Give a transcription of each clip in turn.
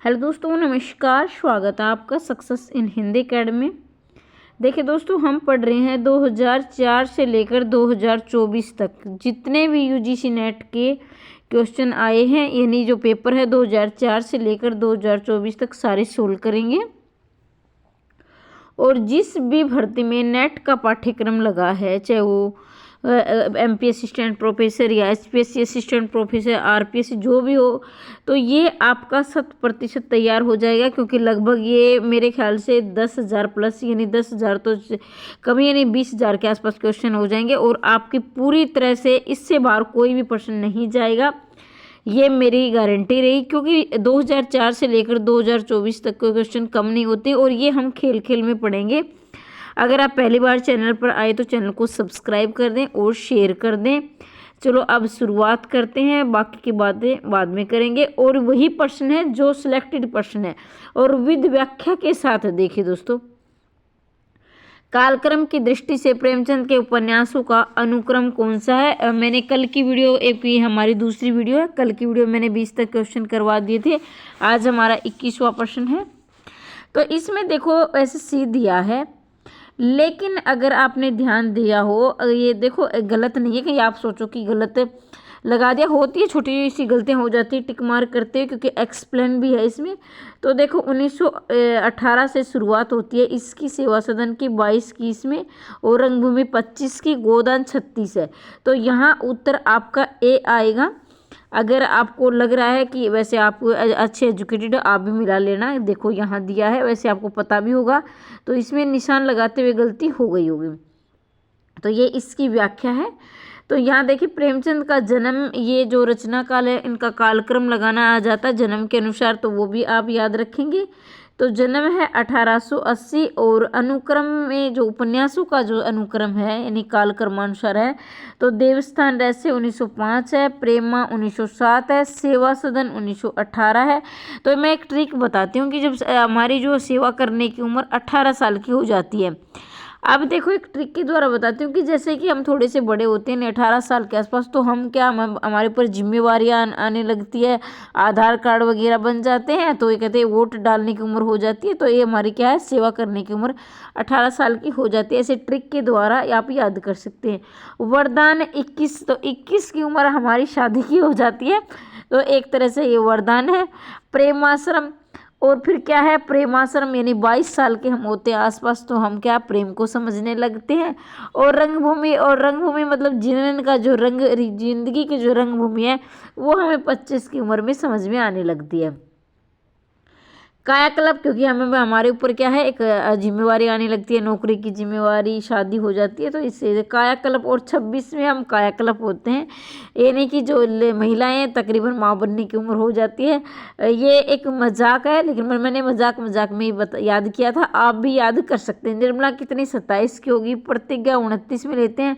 Hello दोस्तों, नमस्कार। स्वागत है आपका सक्सेस इन हिंदी अकेडमी। देखिए दोस्तों, हम पढ़ रहे हैं 2004 से लेकर 2024 तक जितने भी यूजीसी नेट के क्वेश्चन आए हैं, यानी जो पेपर है 2004 से लेकर 2024 तक सारे सोल्व करेंगे। और जिस भी भर्ती में नेट का पाठ्यक्रम लगा है, चाहे वो एमपी असिस्टेंट प्रोफेसर या एचपीएससी असिस्टेंट प्रोफेसर, आरपीएससी जो भी हो, तो ये आपका 100% तैयार हो जाएगा। क्योंकि लगभग ये मेरे ख्याल से 10,000 प्लस, यानी 10,000 तो कम, यानी 20,000 के आसपास क्वेश्चन हो जाएंगे। और आपकी पूरी तरह से इससे बाहर कोई भी प्रश्न नहीं जाएगा, ये मेरी गारंटी रही। क्योंकि 2004 से लेकर 2024 तक के क्वेश्चन कम नहीं होते और ये हम खेल खेल में पढ़ेंगे। अगर आप पहली बार चैनल पर आए तो चैनल को सब्सक्राइब कर दें और शेयर कर दें। चलो अब शुरुआत करते हैं, बाकी की बातें बाद में करेंगे। और वही प्रश्न है जो सिलेक्टेड प्रश्न है और विद व्याख्या के साथ। देखिए दोस्तों, कालक्रम की दृष्टि से प्रेमचंद के उपन्यासों का अनुक्रम कौन सा है? मैंने कल की वीडियो, एक हमारी दूसरी वीडियो है, कल की वीडियो मैंने 20 तक क्वेश्चन करवा दिए थे। आज हमारा 21वां प्रश्न है। तो इसमें देखो ऐसे सी दिया है, लेकिन अगर आपने ध्यान दिया हो, ये देखो गलत नहीं है कि आप सोचो कि गलत लगा दिया, होती है, छोटी सी गलतियाँ हो जाती है, टिक मार्क करते हैं, क्योंकि एक्सप्लेन भी है इसमें। तो देखो 1918 से शुरुआत होती है इसकी, सेवा सदन की 22 की इसमें, और रंगभूमि 25 की, गोदान 36 है। तो यहाँ उत्तर आपका ए आएगा। अगर आपको लग रहा है कि वैसे आप अच्छे एजुकेटेड, आप भी मिला लेना। देखो यहाँ दिया है, वैसे आपको पता भी होगा, तो इसमें निशान लगाते हुए गलती हो गई होगी। तो ये इसकी व्याख्या है। तो यहाँ देखिए, प्रेमचंद का जन्म, ये जो रचना काल है इनका कालक्रम लगाना आ जाता है जन्म के अनुसार, तो वो भी आप याद रखेंगे। तो जन्म है 1880 और अनुक्रम में जो उपन्यासों का जो अनुक्रम है यानी कालक्रमानुसार है, तो देवस्थान रहस्य 1905 है, प्रेमा 1907 है, सेवा सदन 1918 है। तो मैं एक ट्रिक बताती हूँ कि जब हमारी जो सेवा करने की उम्र 18 साल की हो जाती है, अब देखो एक ट्रिक के द्वारा बताती हूँ कि जैसे कि हम थोड़े से बड़े होते हैं 18 साल के आसपास, तो हम क्या, हमारे ऊपर जिम्मेवारियाँ आने लगती है, आधार कार्ड वगैरह बन जाते हैं, तो ये कहते हैं वोट डालने की उम्र हो जाती है। तो ये हमारी क्या है, सेवा करने की उम्र 18 साल की हो जाती है। ऐसे ट्रिक के द्वारा आप याद कर सकते हैं। वरदान 21, तो 21 की उम्र हमारी शादी की हो जाती है, तो एक तरह से ये वरदान है। प्रेमाश्रम, और फिर क्या है, प्रेमाश्रम यानी 22 साल के हम होते हैं आसपास, तो हम क्या, प्रेम को समझने लगते हैं। और रंगभूमि, और रंगभूमि मतलब जीवन का जो रंग, जिंदगी की जो रंगभूमि है, वो हमें 25 की उम्र में समझ में आने लगती है। कायाकल्प, क्योंकि हमें, हमारे ऊपर क्या है, एक जिम्मेवारी आने लगती है, नौकरी की जिम्मेवारी, शादी हो जाती है, तो इससे कायाकल्प। और 26 में हम कायाकल्प होते हैं, यानी कि जो महिलाएं तकरीबन माँ बनने की उम्र हो जाती है। ये एक मजाक है, लेकिन मैंने मजाक में ही याद किया था, आप भी याद कर सकते हैं। निर्मला कितनी 27 की होगी, प्रतिज्ञा 29 में लेते हैं,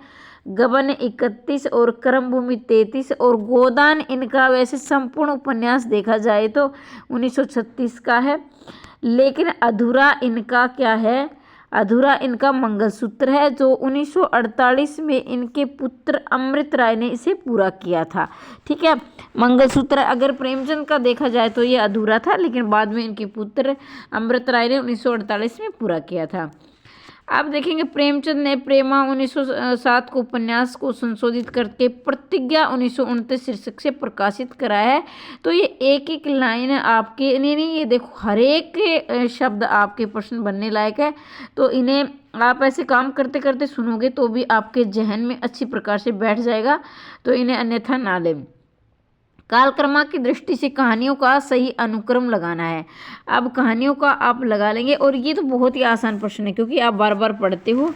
गबन 31 और कर्मभूमि 33 और गोदान इनका वैसे संपूर्ण उपन्यास देखा जाए तो 1936 का है। लेकिन अधूरा इनका क्या है, अधूरा इनका मंगलसूत्र है, जो 1948 में इनके पुत्र अमृत राय ने इसे पूरा किया था। ठीक है, मंगलसूत्र अगर प्रेमचंद का देखा जाए तो ये अधूरा था, लेकिन बाद में इनके पुत्र अमृत राय ने 1948 में पूरा किया था। आप देखेंगे प्रेमचंद ने प्रेमा 1907 को उपन्यास को संशोधित करके प्रतिज्ञा 1929 शीर्षक से प्रकाशित कराया है। तो ये एक एक लाइन आपके, नहीं, ये देखो हर एक शब्द आपके प्रश्न बनने लायक है। तो इन्हें आप ऐसे काम करते करते सुनोगे तो भी आपके जहन में अच्छी प्रकार से बैठ जाएगा, तो इन्हें अन्यथा ना लें। कालक्रमा की दृष्टि से कहानियों का सही अनुक्रम लगाना है। अब कहानियों का आप लगा लेंगे, और ये तो बहुत ही आसान प्रश्न है क्योंकि आप बार बार पढ़ते हो।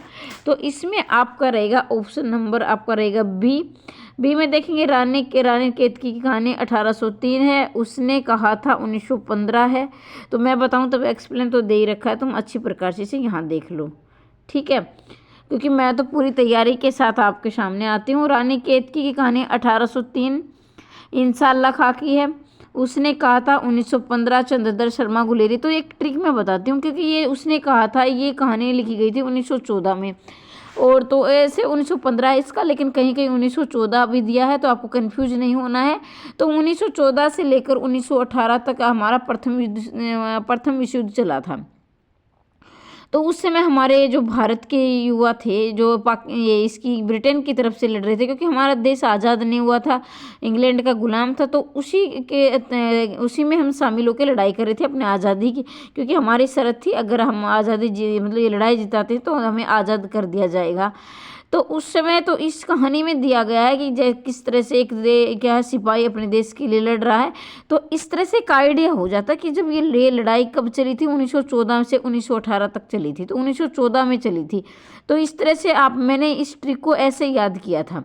तो इसमें आपका रहेगा ऑप्शन नंबर, आपका रहेगा बी में देखेंगे रानी केतकी की कहानी 1803 है, उसने कहा था 1915 है। तो मैं बताऊं तब एक्सप्लेन तो दे ही रखा है, तुम अच्छी प्रकार से इसे यहाँ देख लो। ठीक है, क्योंकि मैं तो पूरी तैयारी के साथ आपके सामने आती हूँ। रानी केतकी की कहानी 1803 इंशाल्लाह खां की है, उसने कहा था 1915 चंद्रधर शर्मा गुलेरी। तो एक ट्रिक मैं बताती हूँ, क्योंकि ये उसने कहा था, ये कहानी लिखी गई थी 1914 में, और तो ऐसे 1915 है इसका, लेकिन कहीं कहीं 1914 भी दिया है, तो आपको कंफ्यूज नहीं होना है। तो 1914 से लेकर 1918 तक हमारा प्रथम विश्व युद्ध चला था। तो उस समय हमारे जो भारत के युवा थे जो ये इसकी ब्रिटेन की तरफ से लड़ रहे थे, क्योंकि हमारा देश आज़ाद नहीं हुआ था, इंग्लैंड का गुलाम था, तो उसी में हम शामिल होकर लड़ाई कर रहे थे अपने आज़ादी की, क्योंकि हमारी शर्त थी अगर हम आज़ादी मतलब ये लड़ाई जिताते तो हमें आज़ाद कर दिया जाएगा। तो उस समय तो इस कहानी में दिया गया है कि किस तरह से क्या है सिपाही अपने देश के लिए लड़ रहा है। तो इस तरह से एक आइडिया हो जाता कि जब ये लड़ाई कब चली थी, 1914 से 1918 तक चली थी, तो 1914 में चली थी। तो इस तरह से मैंने इस ट्रिक को ऐसे याद किया था।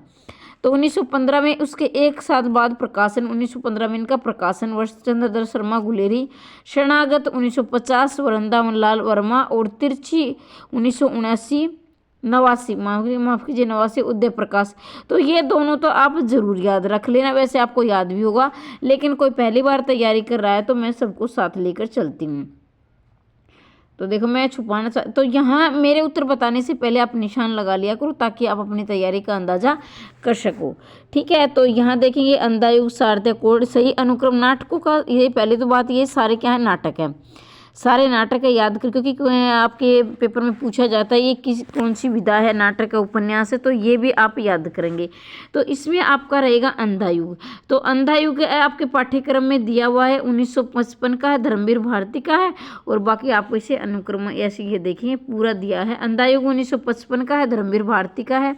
तो 1915 में उसके एक साल बाद प्रकाशन, 1915 में इनका प्रकाशन वर्ष चंद्रधर शर्मा गुलेरी, शरणागत 1950 वृंदावन लाल वर्मा और तिरछी 1979 माफ कीजिए 89 उदय प्रकाश। तो ये दोनों तो आप जरूर याद रख लेना, वैसे आपको याद भी होगा, लेकिन कोई पहली बार तैयारी कर रहा है तो मैं सबको साथ लेकर चलती हूँ। तो देखो मैं तो यहाँ मेरे उत्तर बताने से पहले आप निशान लगा लिया करो ताकि आप अपनी तैयारी का अंदाजा कर सको। ठीक है, तो यहाँ देखेंगे अंधायुग सार्थक कोड सही अनुक्रम नाटकों का, ये पहले तो बात ये सारे क्या है नाटक है, सारे नाटक है याद कर, क्योंकि आपके पेपर में पूछा जाता है ये कौन सी विधा है, नाटक का उपन्यास है, तो ये भी आप याद करेंगे। तो इसमें आपका रहेगा अंधायुग। तो अंधायुग आपके पाठ्यक्रम में दिया हुआ है, 1955 का है, धर्मवीर भारती का है, और बाकी आपको इसे अनुक्रम ऐसे ये देखिए पूरा दिया है। अंधायुग 1955 का है, धर्मवीर भारती का है।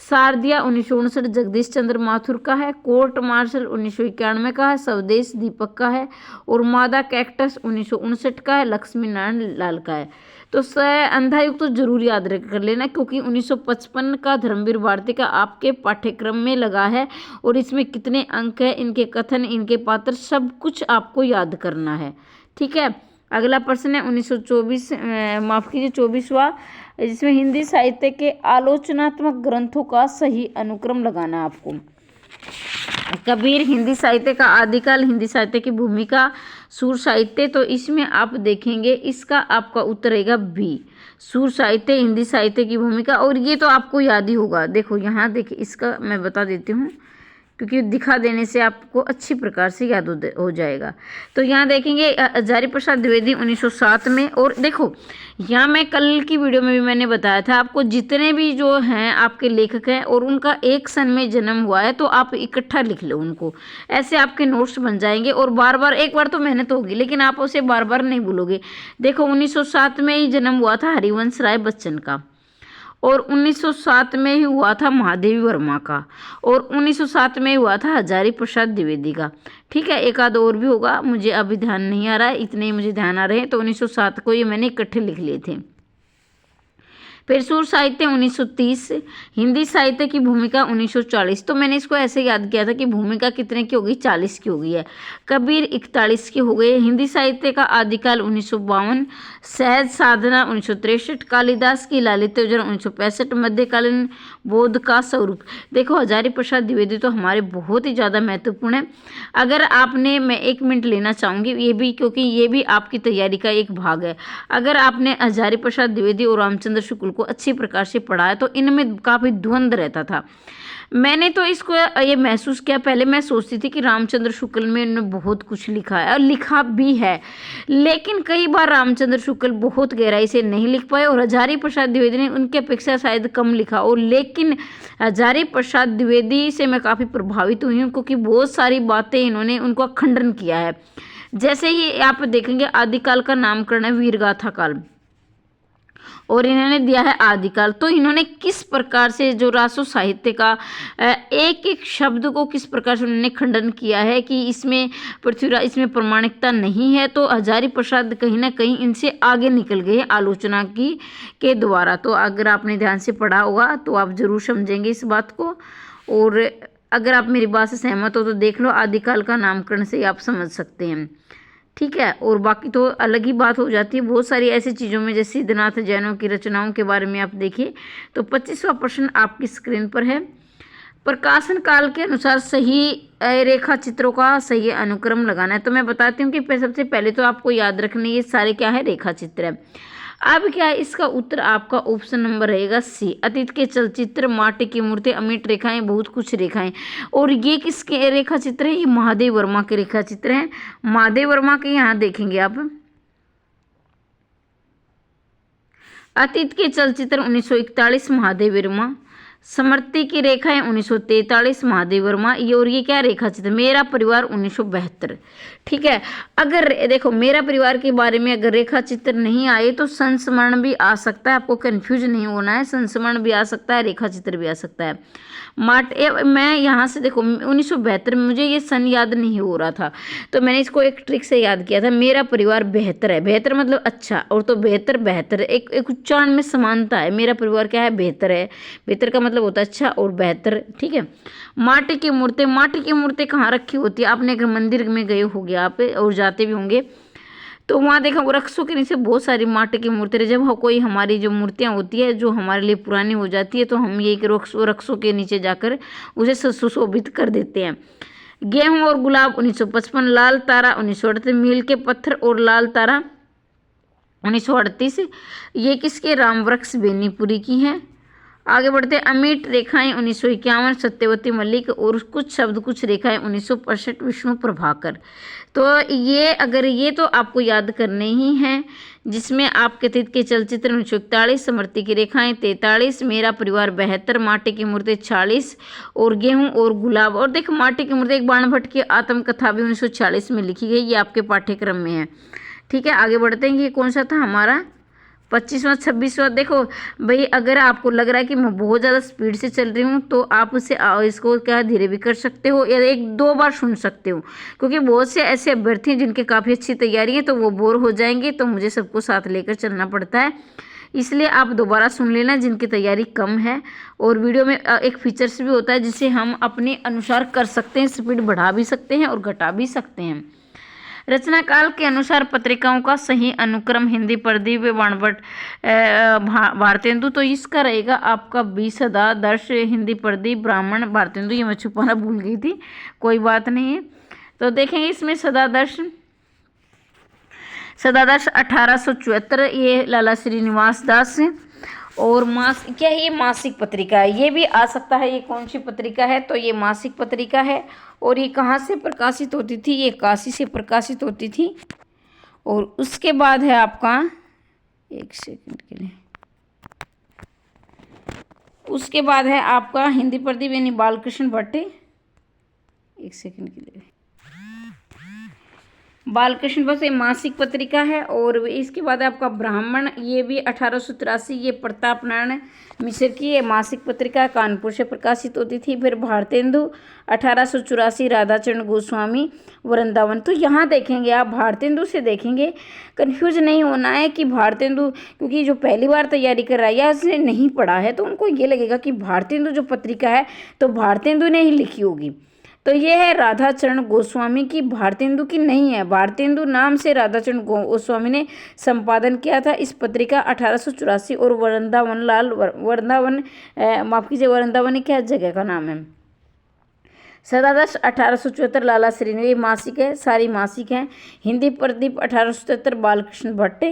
शारदिया 1959 जगदीश चंद्र माथुर का है। कोर्ट मार्शल 1991 का है, स्वदेश दीपक का है, और मादा कैक्टस 1959 का है, लक्ष्मी नारायण लाल का है। तो अंधायुग तो जरूर याद कर लेना, क्योंकि 1955 का धर्मवीर भारती का आपके पाठ्यक्रम में लगा है, और इसमें कितने अंक है, इनके कथन, इनके पात्र, सब कुछ आपको याद करना है। ठीक है, अगला प्रश्न है 1924 माफ कीजिए 24वां, जिसमें हिंदी साहित्य के आलोचनात्मक ग्रंथों का सही अनुक्रम लगाना आपको। कबीर हिंदी साहित्य का आदिकाल, हिंदी साहित्य की भूमिका, सुर साहित्य, तो इसमें आप देखेंगे इसका आपका उत्तर रहेगा बी, सुर साहित्य हिंदी साहित्य की भूमिका। और ये तो आपको याद ही होगा, देखो यहाँ देखिए इसका मैं बता देती हूँ, क्योंकि दिखा देने से आपको अच्छी प्रकार से याद हो जाएगा। तो यहाँ देखेंगे हजारी प्रसाद द्विवेदी 1907 में, और देखो यहाँ मैं कल की वीडियो में भी मैंने बताया था आपको, जितने भी जो हैं आपके लेखक हैं और उनका एक सन में जन्म हुआ है तो आप इकट्ठा लिख लो उनको, ऐसे आपके नोट्स बन जाएंगे, और बार बार एक बार तो मेहनत होगी लेकिन आप उसे बार बार नहीं भूलोगे। देखो 1907 में ही जन्म हुआ था हरिवंश राय बच्चन का, और 1907 में ही हुआ था महादेवी वर्मा का, और 1907 में हुआ था हजारी प्रसाद द्विवेदी का। ठीक है, एक आध और भी होगा, मुझे अभी ध्यान नहीं आ रहा है, इतने ही मुझे ध्यान आ रहे हैं। तो 1907 को ये मैंने इकट्ठे लिख लिए थे। फिर सुर साहित्य 1930, हिंदी साहित्य की भूमिका 1940। तो मैंने इसको ऐसे याद किया था कि भूमिका कितने की होगी, 40 की हो गई है। कबीर 41 के हो गए। हिंदी साहित्य का आदिकाल 1952, सहज साधना 1963, कालिदास की लालित्य 1965, मध्यकालीन बोध का स्वरूप। देखो हजारी प्रसाद द्विवेदी तो हमारे बहुत ही ज़्यादा महत्वपूर्ण है। अगर आपने, मैं 1 मिनट लेना चाहूँगी ये भी, क्योंकि ये भी आपकी तैयारी का एक भाग है। अगर आपने हजारी प्रसाद द्विवेदी और रामचंद्र शुक्ल को अच्छी प्रकार से पढ़ा है तो इनमें काफ़ी द्वंद्व रहता था। मैंने तो इसको ये महसूस किया, पहले मैं सोचती थी कि रामचंद्र शुक्ल में इन्होंने बहुत कुछ लिखा है और लिखा भी है, लेकिन कई बार रामचंद्र शुक्ल बहुत गहराई से नहीं लिख पाए, और हजारी प्रसाद द्विवेदी ने उनकी अपेक्षा शायद कम लिखा। और लेकिन हजारी प्रसाद द्विवेदी से मैं काफ़ी प्रभावित हुई हूँ, क्योंकि बहुत सारी बातें इन्होंने उनका खंडन किया है। जैसे ही आप देखेंगे आदिकाल का नामकरण है वीरगाथा काल, और इन्होंने दिया है आदिकाल। तो इन्होंने किस प्रकार से जो रासो साहित्य का एक एक शब्द को किस प्रकार से उन्होंने खंडन किया है कि इसमें पृथ्वीराज, इसमें प्रमाणिकता नहीं है। तो हजारी प्रसाद कहीं ना कहीं इनसे आगे निकल गए आलोचना की के द्वारा। तो अगर आपने ध्यान से पढ़ा होगा तो आप जरूर समझेंगे इस बात को, और अगर आप मेरी बात से सहमत हो तो देख लो, आदिकाल का नामकरण से आप समझ सकते हैं। ठीक है, और बाकी तो अलग ही बात हो जाती है बहुत सारी ऐसी चीज़ों में, जैसे सिद्धनाथ जैनों की रचनाओं के बारे में आप देखिए। तो 25वां प्रश्न आपकी स्क्रीन पर है। प्रकाशन काल के अनुसार सही रेखा चित्रों का सही अनुक्रम लगाना है। तो मैं बताती हूँ कि सबसे पहले तो आपको याद रखना ये सारे क्या है रेखा चित्र है। अब क्या है, इसका उत्तर आपका ऑप्शन नंबर रहेगा सी, अतीत के चलचित्र, माटी की मूर्ति, अमिट रेखाएं, बहुत कुछ रेखाएं। और ये किसके रेखा चित्र है? ये महादेव वर्मा के रेखा चित्र हैं। महादेव वर्मा के यहाँ देखेंगे आप, अतीत के चलचित्र 1941 महादेव वर्मा, समृति की रेखाएं 1943 महादेव वर्मा, ये और ये क्या रेखा चित्र? मेरा परिवार 1972। ठीक है, अगर देखो मेरा परिवार के बारे में अगर रेखा चित्र नहीं आए तो संस्मरण भी आ सकता है, आपको कंफ्यूज नहीं होना है, संस्मरण भी आ सकता है, रेखा चित्र भी आ सकता है। मैं यहाँ से देखो 1972 में मुझे ये सन याद नहीं हो रहा था, तो मैंने इसको एक ट्रिक से याद किया था। मेरा परिवार बेहतर है, बेहतर मतलब अच्छा, और तो बेहतर बेहतर एक उच्चारण में समानता है। मेरा परिवार क्या है? बेहतर है। बेहतर का मतलब होता है अच्छा और बेहतर। ठीक है, माटी की मूर्ति, माटी की मूर्ति कहाँ रखी होती है? आपने अगर मंदिर में गए होंगे आप और जाते भी होंगे तो वहाँ देखा वृक्षों के नीचे बहुत सारी माटी की मूर्ति। जब कोई हमारी जो मूर्तियाँ होती है जो हमारे लिए पुरानी हो जाती है तो हम ये वृक्षों के नीचे जाकर उसे सुशोभित कर देते हैं। गेहूं और गुलाब 1955, लाल तारा 1938, मील के पत्थर और लाल तारा 1938, ये किसके? रामवृक्ष बेनीपुरी की है। आगे बढ़ते, अमिट रेखाएं 1951 सत्यवती मलिक, और कुछ शब्द कुछ रेखाएं 1965 विष्णु प्रभाकर। तो ये अगर ये तो आपको याद करने ही हैं, जिसमें आपके अतीत के चलचित्र 1941, समृति की रेखाएं 43, मेरा परिवार 72, माटी की मूर्ति 46 और गेहूं और गुलाब। और देखो माटी की मूर्ति एक बाणभट्ट की आत्मकथा भी 1946 में लिखी गई, ये आपके पाठ्यक्रम में है। ठीक है, आगे बढ़ते हैं। ये कौन सा था हमारा? 25वां 26वां। देखो भाई, अगर आपको लग रहा है कि मैं बहुत ज़्यादा स्पीड से चल रही हूँ तो आप उसे इसको क्या धीरे भी कर सकते हो या एक दो बार सुन सकते हो, क्योंकि बहुत से ऐसे अभ्यर्थी हैं जिनके काफ़ी अच्छी तैयारी है तो वो बोर हो जाएंगे, तो मुझे सबको साथ लेकर चलना पड़ता है, इसलिए आप दोबारा सुन लेना जिनकी तैयारी कम है। और वीडियो में एक फीचर्स भी होता है जिसे हम अपने अनुसार कर सकते हैं, स्पीड बढ़ा भी सकते हैं और घटा भी सकते हैं। रचना काल के अनुसार पत्रिकाओं का सही अनुक्रम, हिंदी प्रदीप, बाणभट्ट, भारतेंदु, तो इसका रहेगा आपका 20 सदादर्श, हिंदी प्रदीप, ब्राह्मण, भारतेंदु। ये मैं छुपाना भूल गई थी, कोई बात नहीं है। तो देखेंगे इसमें सदादर्श 1874, ये लाला श्रीनिवास दास। और क्या है? ये मासिक पत्रिका है, ये भी आ सकता है। ये कौन सी पत्रिका है? तो ये मासिक पत्रिका है। और ये कहाँ से प्रकाशित होती थी? ये काशी से प्रकाशित होती थी। और उसके बाद है आपका, एक सेकंड के लिए, उसके बाद है आपका हिंदी प्रदीप यानी बालकृष्ण भट्ट, एक सेकंड के लिए, बालकृष्ण बस ये मासिक पत्रिका है। और इसके बाद आपका ब्राह्मण, ये भी 1883, ये प्रताप नारायण मिश्र की ये मासिक पत्रिका कानपुर से प्रकाशित होती थी। फिर भारतेंदु 1884, राधाचरण गोस्वामी, वृंदावन। तो यहाँ देखेंगे आप, भारतेंदु से देखेंगे, कंफ्यूज नहीं होना है कि भारतेंदु, क्योंकि जो पहली बार तैयारी कर रहा है या उसने नहीं पढ़ा है तो उनको ये लगेगा कि भारतेंदु जो पत्रिका है तो भारतेंदु ने ही लिखी होगी। तो ये है राधाचरण गोस्वामी की, भारतेंदु की नहीं है। भारतेंदु नाम से राधाचरण गोस्वामी ने संपादन किया था इस पत्रिका 1884। और वृंदावन माफ कीजिए, वृंदावन क्या जगह का नाम है? सदादर्श 1874, लाला श्रीनिवास मासिक है, सारी मासिक हैं। हिंदी प्रदीप 1877, बालकृष्ण भट्ट,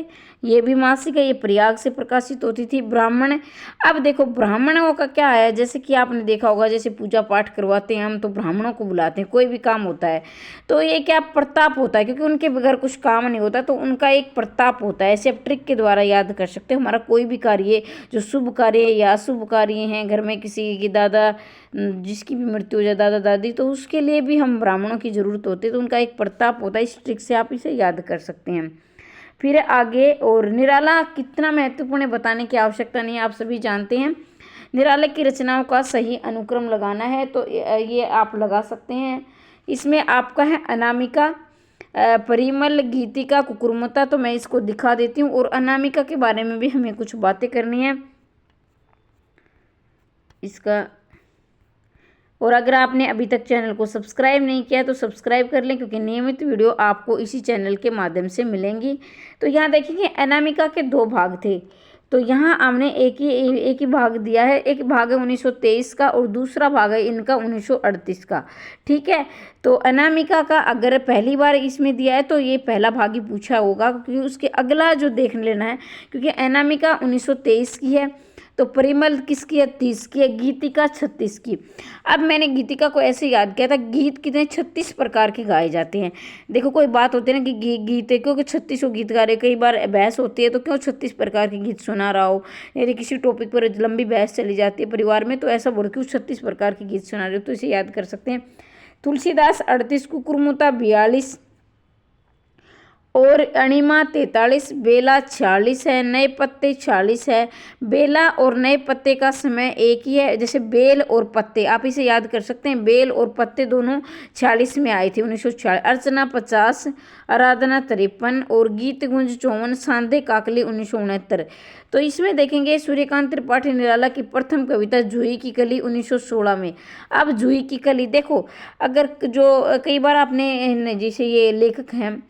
ये भी मासिक है, ये प्रयाग से प्रकाशित होती थी। ब्राह्मण, अब देखो ब्राह्मणों का क्या है, जैसे कि आपने देखा होगा, जैसे पूजा पाठ करवाते हैं हम तो ब्राह्मणों को बुलाते हैं, कोई भी काम होता है तो ये क्या प्रताप होता है, क्योंकि उनके बगैर कुछ काम नहीं होता, तो उनका एक प्रताप होता है। ऐसे आप ट्रिक के द्वारा याद कर सकते हो। हमारा कोई भी कार्य जो शुभ कार्य या अशुभ कार्य हैं, घर में किसी की दादा जिसकी भी मृत्यु हो जाए, दादा दादी, तो उसके लिए भी हम ब्राह्मणों की ज़रूरत होती है, तो उनका एक प्रताप होता है। इस ट्रिक से आप इसे याद कर सकते हैं। फिर आगे, और निराला कितना महत्वपूर्ण है बताने की आवश्यकता नहीं है, आप सभी जानते हैं। निराला की रचनाओं का सही अनुक्रम लगाना है तो ये आप लगा सकते हैं। इसमें आपका है अनामिका, परिमल, गीतिका, कुकुरमुता। तो मैं इसको दिखा देती हूँ। और अनामिका के बारे में भी हमें कुछ बातें करनी है इसका। और अगर आपने अभी तक चैनल को सब्सक्राइब नहीं किया तो सब्सक्राइब कर लें, क्योंकि नियमित वीडियो आपको इसी चैनल के माध्यम से मिलेंगी। तो यहाँ देखिए अनामिका के दो भाग थे। तो यहाँ हमने एक ही भाग दिया है, एक भाग है 1923 का और दूसरा भाग है इनका 1938 का। ठीक है, तो अनामिका का अगर पहली बार इसमें दिया है तो ये पहला भाग ही पूछा होगा, क्योंकि उसके अगला जो देख लेना है, क्योंकि अनामिका 1923 की है, तो परिमल किसकी है, 30 की है, गीतिका 36 की। अब मैंने गीतिका को ऐसे याद किया था, गीत कितने 36 प्रकार के गाए जाते हैं। देखो कोई बात होती है ना कि गीत है क्योंकि 36 गीत गा रहे, कई बार बहस होती है तो क्यों 36 प्रकार के गीत सुना रहा हो, यदि किसी टॉपिक पर लंबी बहस चली जाती है परिवार में, तो ऐसा बोल क्यों 36 प्रकार के गीत सुना रहे हो, तो इसे याद कर सकते हैं। तुलसीदास 38, कुकुरमुता 42 और अणिमा 43, बेला 46 है, नए पत्ते 46 है। बेला और नए पत्ते का समय एक ही है, जैसे बेल और पत्ते आप इसे याद कर सकते हैं, बेल और पत्ते दोनों 46 में आई थी 1946। अर्चना 50, आराधना 53 और गीत गुंज 54, सांधे काकली 1969। तो इसमें देखेंगे सूर्यकांत त्रिपाठी निराला की प्रथम कविता जूही की कली 1916 में। अब जूही की कली देखो, अगर जो कई बार आपने जैसे ये लेखक हैं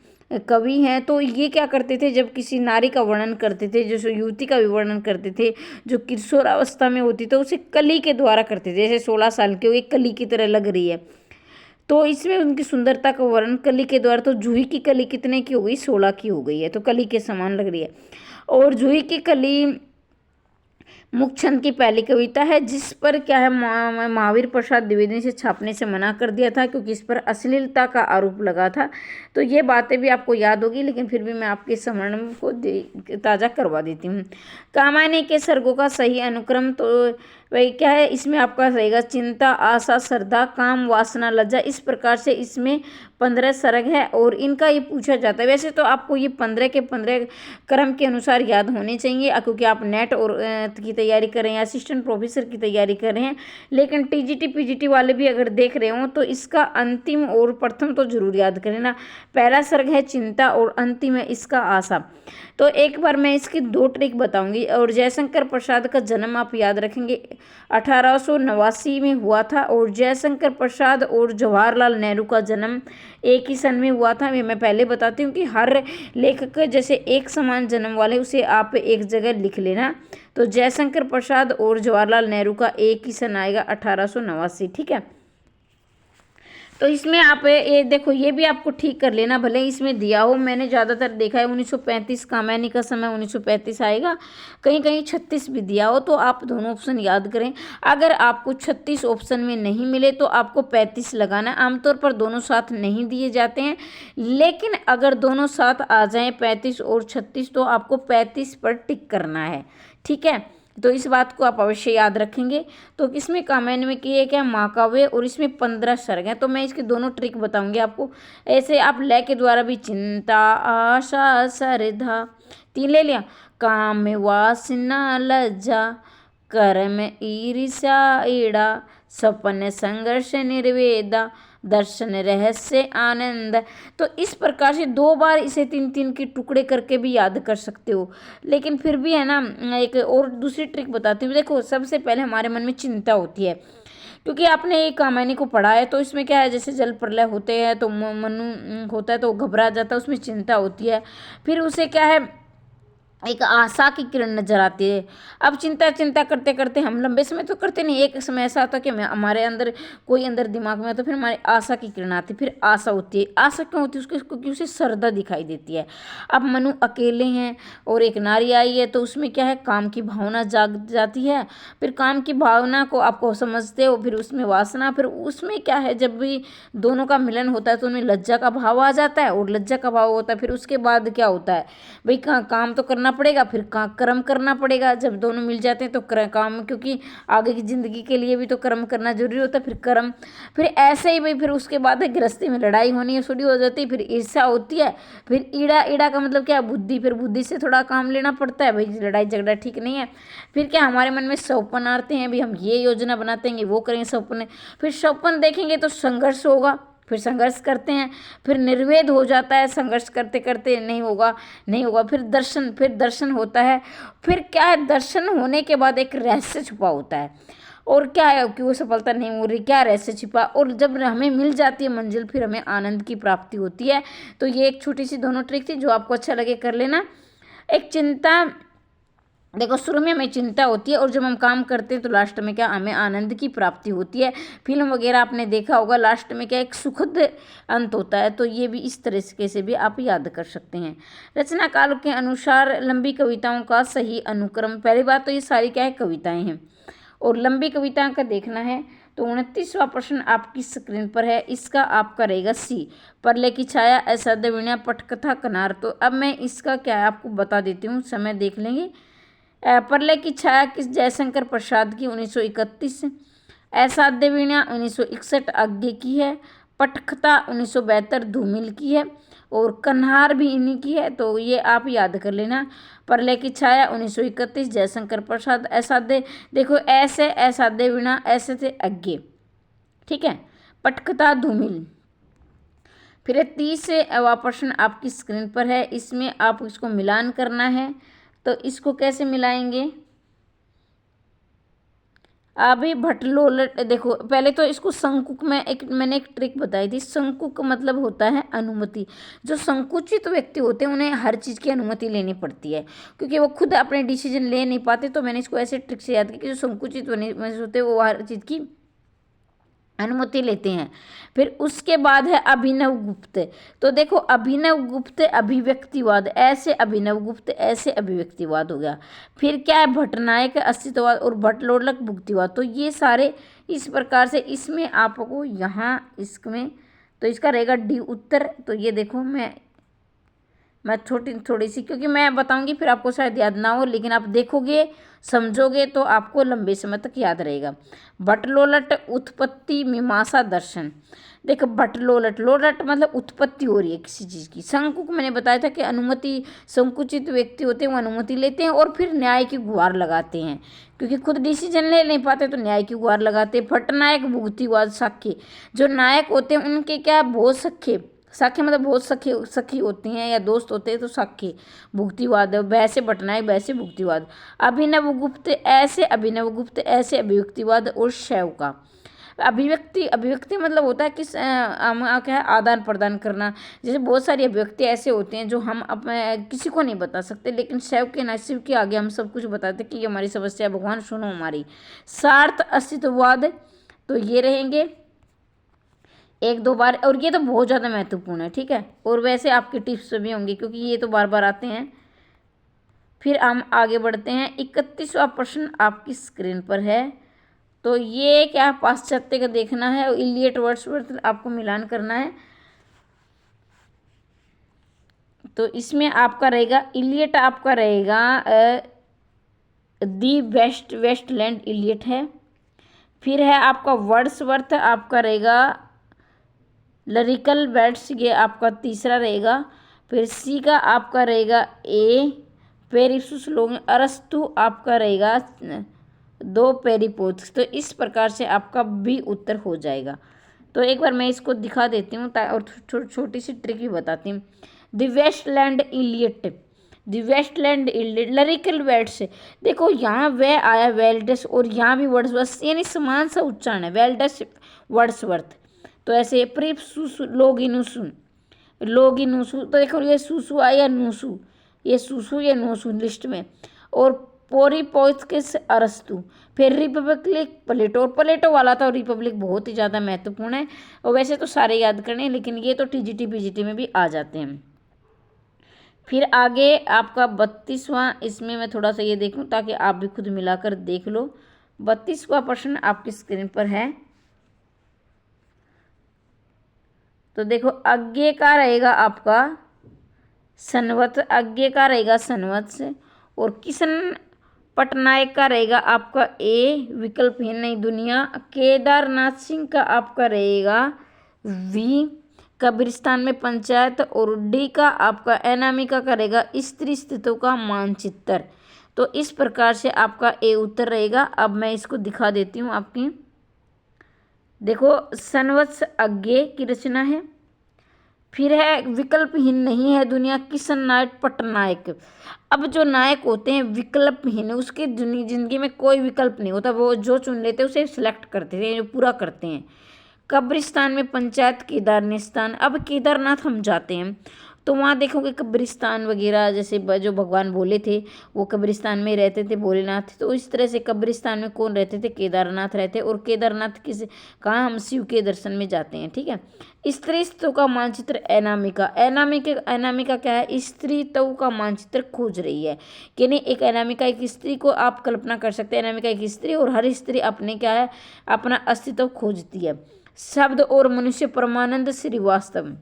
कवि हैं तो ये क्या करते थे, जब किसी नारी का वर्णन करते थे, जैसे युवती का भी वर्णन करते थे जो किशोरावस्था में होती तो उसे कली के द्वारा करते थे, जैसे 16 साल की हो गई कली की तरह लग रही है, तो इसमें उनकी सुंदरता का वर्णन कली के द्वारा। तो जूही की कली कितने की हो गई, 16 की हो गई है, तो कली के समान लग रही है। और जूही की कली मुखचंद की पहली कविता है, जिस पर क्या है महावीर प्रसाद द्विवेदी से छापने से मना कर दिया था क्योंकि इस पर अश्लीलता का आरोप लगा था। तो ये बातें भी आपको याद होगी, लेकिन फिर भी मैं आपके स्मरण को ताज़ा करवा देती हूँ। कामायनी के सर्गों का सही अनुक्रम तो वही क्या है, इसमें आपका रहेगा चिंता, आशा, श्रद्धा, काम, वासना, लज्जा। इस प्रकार से इसमें 15 सर्ग है और इनका ये पूछा जाता है। वैसे तो आपको ये 15 के 15 क्रम के अनुसार याद होने चाहिए, क्योंकि आप नेट और की तैयारी कर रहे हैं, असिस्टेंट प्रोफेसर की तैयारी कर रहे हैं, लेकिन टीजीटी पीजीटी वाले भी अगर देख रहे हो तो इसका अंतिम और प्रथम तो जरूर याद करें ना। पहला सर्ग है चिंता और अंतिम है इसका आशा। तो एक बार मैं इसकी 2 ट्रिक बताऊंगी। और जयशंकर प्रसाद का जन्म आप याद रखेंगे 1889 में हुआ था, और जयशंकर प्रसाद और जवाहरलाल नेहरू का जन्म एक ही सन में हुआ था। मैं पहले बताती हूँ कि हर लेखक जैसे एक समान जन्म वाले उसे आप एक जगह लिख लेना। तो जयशंकर प्रसाद और जवाहरलाल नेहरू का एक ही सन आएगा 1889। ठीक है, तो इसमें आप ये देखो, ये भी आपको ठीक कर लेना, भले इसमें दिया हो, मैंने ज़्यादातर देखा है 1935 कामायनी का समय 1935 आएगा, कहीं कहीं 36 भी दिया हो, तो आप दोनों ऑप्शन याद करें। अगर आपको 36 ऑप्शन में नहीं मिले तो आपको 35 लगाना। आमतौर पर दोनों साथ नहीं दिए जाते हैं, लेकिन अगर दोनों साथ आ जाएँ 35 और 36 तो आपको 35 पर टिक करना है। ठीक है, तो इस बात को आप अवश्य याद रखेंगे। तो इसमें कामायनी में किए क्या महाकाव्य, और इसमें 15 सर्ग हैं। तो मैं इसके दोनों ट्रिक बताऊंगी आपको। ऐसे आप लय के द्वारा भी चिंता, आशा, श्रद्धा 3 ले लिया, काम में वासना, लज्जा, कर्म ईर्ष्या, ईड़ा, सपन संघर्ष, निर्वेदा, दर्शन रहस्य, आनंद। तो इस प्रकार से 2 बार इसे 3-3 के टुकड़े करके भी याद कर सकते हो। लेकिन फिर भी है ना, एक और दूसरी ट्रिक बताती हूँ। देखो, सबसे पहले हमारे मन में चिंता होती है, क्योंकि आपने एक कामायनी को पढ़ा है, तो इसमें क्या है, जैसे जल प्रलय होते हैं तो मनु होता है तो घबरा जाता है, उसमें चिंता होती है। फिर उसे क्या है, एक आशा की किरण नजर आती है। अब चिंता करते करते हम लंबे समय तो करते नहीं, एक समय ऐसा आता कि हमारे अंदर कोई अंदर दिमाग में आता, फिर हमारी आशा की किरण आती, फिर आशा होती है। आशा क्यों होती है उसकी, क्योंकि उसे श्रद्धा दिखाई देती है। अब मनु अकेले हैं और एक नारी आई है, तो उसमें क्या है, काम की भावना जाग जाती है। फिर काम की भावना को आपको समझते हो, फिर उसमें वासना, फिर उसमें क्या है, जब भी दोनों का मिलन होता है तो उनमें लज्जा का भाव आ जाता है, और लज्जा का भाव होता है। फिर उसके बाद क्या होता है भाई, काम तो करना पड़ेगा, फिर कर्म करना पड़ेगा। जब दोनों मिल जाते हैं तो काम, क्योंकि आगे की जिंदगी के लिए भी तो कर्म करना जरूरी होता है, फिर कर्म। फिर ऐसे ही भाई, फिर उसके बाद है गृहस्थी में लड़ाई होनी शुरू हो जाती है, फिर ईर्ष्या होती है, फिर ईड़ा का मतलब क्या, बुद्धि, फिर बुद्धि से थोड़ा काम लेना पड़ता है, भाई लड़ाई झगड़ा ठीक नहीं है। फिर क्या, हमारे मन में सपन आते हैं, भाई हम ये योजना बनाते हैं, वो करेंगे सपने। फिर सपन देखेंगे तो संघर्ष होगा, फिर संघर्ष करते हैं, फिर निर्वेद हो जाता है, संघर्ष करते करते नहीं होगा। फिर दर्शन होता है। फिर क्या है, दर्शन होने के बाद एक रहस्य छुपा होता है, और क्या है कि वो सफलता नहीं हो रही, क्या रहस्य छिपा, और जब हमें मिल जाती है मंजिल, फिर हमें आनंद की प्राप्ति होती है। तो ये एक छोटी सी दोनों ट्रिक थी, जो आपको अच्छा लगे कर लेना। एक चिंता देखो शुरू में हमें चिंता होती है और जब हम काम करते हैं तो लास्ट में क्या हमें आनंद की प्राप्ति होती है। फिल्म वगैरह आपने देखा होगा, लास्ट में क्या एक सुखद अंत होता है। तो ये भी इस तरीके से भी आप याद कर सकते हैं। रचनाकाल के अनुसार लंबी कविताओं का सही अनुक्रम, पहली बात तो ये सारी क्या है, कविताएं हैं और लंबी कविताओं का देखना है तो 29वां प्रश्न आपकी स्क्रीन पर है। इसका आपका रहेगा सी, परले की छाया, असाध्य वीणा, पटकथा, कनार। तो अब मैं इसका क्या है आपको बता देती हूँ, समय देख लेंगे। परले की छाया किस जयशंकर प्रसाद की 1931, असाध्य वीणा 1961 आज्ञे की है, पटकथा 1972 धूमिल की है और कन्हार भी इन्हीं की है। तो ये आप याद कर लेना। परले की छाया 1931 जयशंकर प्रसाद, असाध्य देखो ऐसे, असाध्य वीणा ऐसे थे आज्ञे, ठीक है, पटकथा धूमिल। फिर 30वां प्रश्न आपकी स्क्रीन पर है, इसमें आप इसको मिलान करना है। तो इसको कैसे मिलाएंगे, अभी भट्टलोलट, देखो पहले तो इसको शंकुक में मैंने एक ट्रिक बताई थी। शंकुक मतलब होता है अनुमति। जो संकुचित व्यक्ति होते हैं उन्हें हर चीज़ की अनुमति लेनी पड़ती है क्योंकि वो खुद अपने डिसीजन ले नहीं पाते। तो मैंने इसको ऐसे ट्रिक से याद किया कि जो संकुचित होते हैं वो हर चीज़ की अनुमति लेते हैं। फिर उसके बाद है अभिनव गुप्त। तो देखो अभिनव गुप्त अभिव्यक्तिवाद, ऐसे अभिनव गुप्त ऐसे अभिव्यक्तिवाद हो गया। फिर क्या है भट्टनायक अस्तित्ववाद और भट्टलोलक भुक्तिवाद। तो ये सारे इस प्रकार से, इसमें आपको यहाँ इसमें तो इसका रहेगा डी उत्तर। तो ये देखो मैं थोड़ी सी, क्योंकि मैं बताऊंगी फिर आपको शायद याद ना हो, लेकिन आप देखोगे समझोगे तो आपको लंबे समय तक याद रहेगा। भट्टलोलट उत्पत्ति मीमांसा दर्शन। देखो भट्टलोलट, लोलट मतलब उत्पत्ति हो रही है किसी चीज़ की। शंकुक मैंने बताया था कि अनुमति, संकुचित व्यक्ति होते हैं वो अनुमति लेते हैं और फिर न्याय की गुहार लगाते हैं क्योंकि खुद डिसीजन ले नहीं पाते तो न्याय की गुहार लगाते हैं। भट्टनायक भुक्तिवाद साख्य, जो नायक होते हैं उनके क्या बहुत सख्य, साख्य मतलब बहुत सखी होती हैं या दोस्त होते हैं तो साख्य भुक्तिवाद है। वैसे भट्टनायक वैसे भुक्तिवाद। अभिनव गुप्त ऐसे अभिनव गुप्त ऐसे अभिव्यक्तिवाद और शैव का अभिव्यक्ति मतलब होता है कि क्या है आदान प्रदान करना। जैसे बहुत सारी अभिव्यक्ति ऐसे होते हैं जो हम किसी को नहीं बता सकते, लेकिन शैव के नसीब के आगे हम सब कुछ बताते कि ये हमारी समस्या भगवान सुनो हमारी। सार्थ अस्तित्ववाद, तो ये रहेंगे एक दो बार, और ये तो बहुत ज़्यादा महत्वपूर्ण है, ठीक है। और वैसे आपके टिप्स भी होंगे क्योंकि ये तो बार बार आते हैं। फिर हम आगे बढ़ते हैं। 31वां प्रश्न आपकी स्क्रीन पर है। तो ये क्या पाश्चात्य का देखना है, इलियट वर्ड्सवर्थ आपको मिलान करना है। तो इसमें आपका रहेगा इलियट, आपका रहेगा दी वेस्टलैंड इलियट है। फिर है आपका वर्ड्सवर्थ, आपका रहेगा लरिकल बैट्स, ये आपका तीसरा रहेगा। फिर सी का आपका रहेगा ए पेरिप्सुस लोग, अरस्तु आपका रहेगा दो पेरिपोथ्स। तो इस प्रकार से आपका बी उत्तर हो जाएगा। तो एक बार मैं इसको दिखा देती हूँ और छोटी सी ट्रिक भी बताती हूँ। The Waste Land Eliot, the Waste Land Eliot lyrical bats, देखो यहाँ वे आया वेल्डस और यहाँ भी वर्ड्सवर्थ, यानी समान सा उच्चारण है, वेल्डस वर्ड्सवर्थ। तो ऐसे प्रिप्सुस लोगिनुसु, तो देखो ये सुसु आया नूसु, ये सुसु या नूसु लिस्ट में। और पोरिपोथेसिस अरस्तु। फिर रिपब्लिक प्लेटो, और प्लेटो वाला था, और रिपब्लिक बहुत ही ज़्यादा महत्वपूर्ण है। और वैसे तो सारे याद करने, लेकिन ये तो टीजीटी पीजीटी में भी आ जाते हैं। फिर आगे आपका 32वां, इसमें मैं थोड़ा सा ये देखूं ताकि आप भी खुद मिलाकर देख लो। 32वां प्रश्न आपकी स्क्रीन पर है। तो देखो आगे का रहेगा आपका सनवत, आगे का रहेगा सनवत से, और किशन पटनायक का रहेगा आपका ए विकल्पहीन नहीं दुनिया। केदारनाथ सिंह का आपका रहेगा वी कब्रिस्तान में पंचायत, और डी का आपका अनामिका का रहेगा स्त्री स्थितों का मानचित्र। तो इस प्रकार से आपका ए उत्तर रहेगा। अब मैं इसको दिखा देती हूँ आपकी, देखो सनवत्स आज्ञे की रचना है। फिर है विकल्पहीन नहीं है दुनिया, किशन नायक पटनायक। अब जो नायक होते हैं विकल्पहीन, उसके जिंदगी में कोई विकल्प नहीं होता, वो जो चुन लेते हैं उसे सिलेक्ट करते हैं, जो पूरा करते हैं। कब्रिस्तान में पंचायत केदारनाथ, अब केदारनाथ हम जाते हैं तो वहाँ देखोगे कब्रिस्तान वगैरह, जैसे जो भगवान बोले थे वो कब्रिस्तान में रहते थे भोलेनाथ। तो इस तरह से कब्रिस्तान में कौन रहते थे, केदारनाथ रहते। और केदारनाथ कहाँ, हम शिव के दर्शन में जाते हैं, ठीक है। स्त्रीत्व का मानचित्र अनामिका। अनामिका क्या है, स्त्रीत्व का मानचित्र खोज रही है। कि नहीं, एक अनामिका एक स्त्री को आप कल्पना कर सकते हैं, अनामिका एक स्त्री, और हर स्त्री अपने क्या है, अपना अस्तित्व खोजती है। शब्द और मनुष्य, परमानंद श्रीवास्तव।